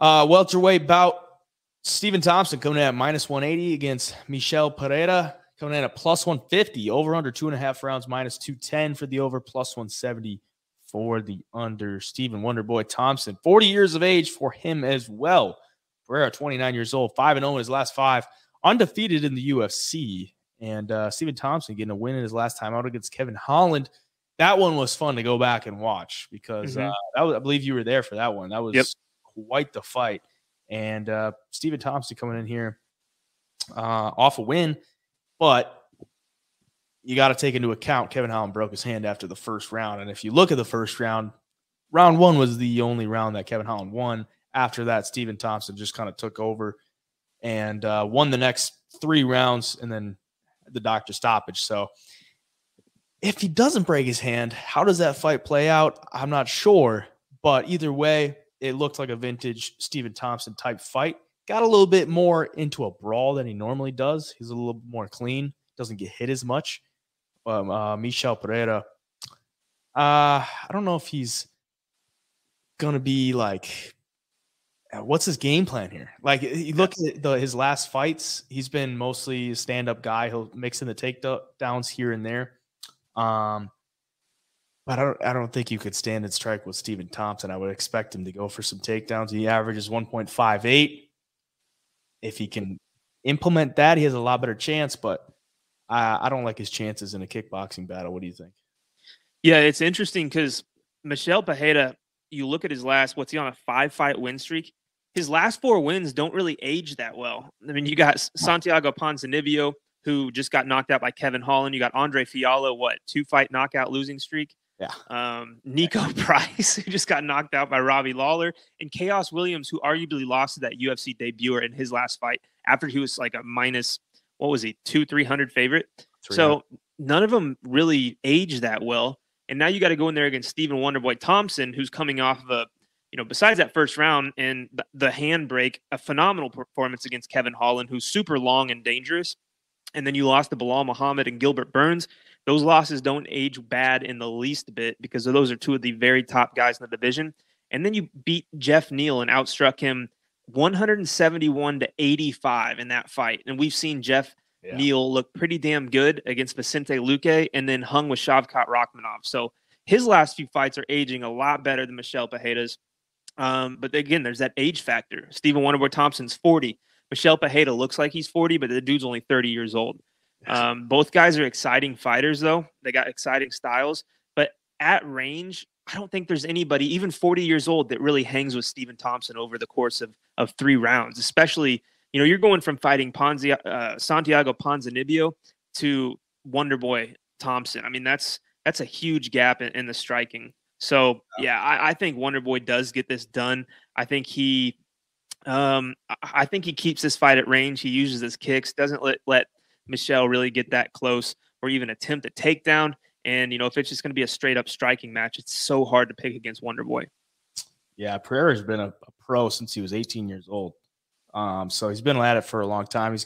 Welterweight bout. Stephen Thompson coming in at -180 against Michel Pereira, coming in at +150. Over under 2.5 rounds, -210 for the over, +170 for the under. Stephen Wonderboy Thompson, 40 years of age for him as well. Pereira, 29 years old, 5-0 in his last 5, undefeated in the UFC. And Stephen Thompson getting a win in his last time out against Kevin Holland. That one was fun to go back and watch because I believe you were there for that one. That was quite the fight. And Stephen Thompson coming in here off a win, but you got to take into account Kevin Holland broke his hand after the first round. And if you look at the first round, round 1 was the only round that Kevin Holland won. After that, Stephen Thompson just kind of took over and won the next 3 rounds and then the doctor stoppage. So if he doesn't break his hand, how does that fight play out? I'm not sure. But either way, it looked like a vintage Stephen Thompson type fight. Got a little bit more into a brawl than he normally does. He's a little more clean. Doesn't get hit as much. Michel Pereira, I don't know if he's going to be like, what's his game plan here? Like, you look at his last fights, he's been mostly a stand-up guy. He'll mix in the takedowns here and there. But I don't think you could stand and strike with Stephen Thompson. I would expect him to go for some takedowns. He averages 1.58. If he can implement that, he has a lot better chance. But I don't like his chances in a kickboxing battle. What do you think? Yeah, it's interesting because Michel Pereira, you look at his last, what's he on, a 5-fight win streak? His last 4 wins don't really age that well. I mean, you got Santiago Ponzinibbio, who just got knocked out by Kevin Holland. You got Andre Fiallo, 2-fight knockout losing streak. Yeah. Nico Price, who just got knocked out by Robbie Lawler, and Chaos Williams, who arguably lost to that UFC debuter in his last fight after he was like a minus, 200-300 favorite. 300. So none of them really aged that well. And now you got to go in there against Stephen Wonderboy Thompson, who's coming off of a, besides that first round and the handbrake, a phenomenal performance against Kevin Holland, who's super long and dangerous. And then you lost to Bilal Muhammad and Gilbert Burns. Those losses don't age bad in the least bit because those are 2 of the very top guys in the division. And then you beat Jeff Neal and outstruck him 171-85 in that fight. And we've seen Jeff Neal look pretty damn good against Vicente Luque and then hung with Shavkat Rakhmonov. So his last few fights are aging a lot better than Michel Pereira's. But again, there's that age factor. Stephen Wonderboy Thompson's 40. Michel Pereira looks like he's 40, but the dude's only 30 years old. Both guys are exciting fighters, though. They got exciting styles. But at range, I don't think there's anybody, even 40 years old, that really hangs with Stephen Thompson over the course of 3 rounds. Especially, you're going from fighting Santiago Ponzinibbio to Wonderboy Thompson. I mean, that's a huge gap in the striking. So, yeah, I think Wonderboy does get this done. I think he keeps this fight at range. He uses his kicks, doesn't let Michel really get that close or even attempt a takedown. And, if it's just going to be a straight up striking match, it's so hard to pick against Wonderboy. Yeah, Pereira's been a pro since he was 18 years old. So he's been at it for a long time. This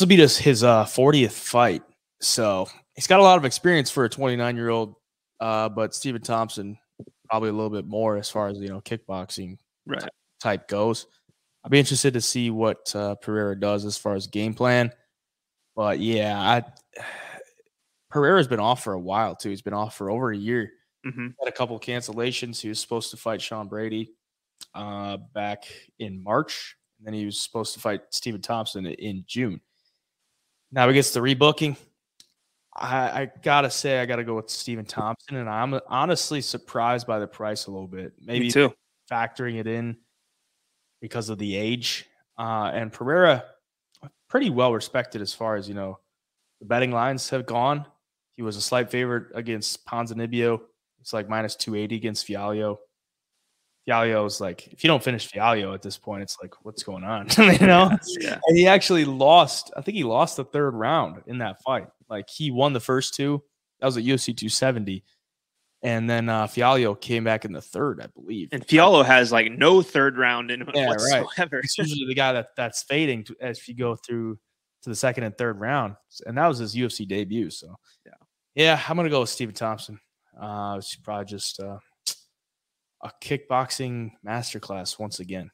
will be his 40th fight. So he's got a lot of experience for a 29-year-old. But Stephen Thompson, probably a little bit more as far as, kickboxing type goes. I'll be interested to see what Pereira does as far as game plan. But, yeah, Pereira's been off for a while, too. He's been off for over a year. Had a couple of cancellations. He was supposed to fight Sean Brady back in March. And then he was supposed to fight Stephen Thompson in June. Now he gets the rebooking. I got to say I got to go with Stephen Thompson, and I'm honestly surprised by the price a little bit. Maybe too. Factoring it in because of the age. And Pereira, pretty well respected as far as, the betting lines have gone. He was a slight favorite against Ponzinibbio. It's like -280 against Fiallo. Fiallo is like, if you don't finish Fiallo at this point, it's like, what's going on? Yeah. And he actually lost. I think he lost the 3rd round in that fight. Like, he won the first 2. That was at UFC 270. And then Fiallo came back in the 3rd, I believe. And Fiallo has like no 3rd round in him whatsoever. Right. It's usually the guy that's fading as you go through to the 2nd and 3rd round. And that was his UFC debut. So, yeah, I'm going to go with Stephen Thompson. It's probably just a kickboxing masterclass once again.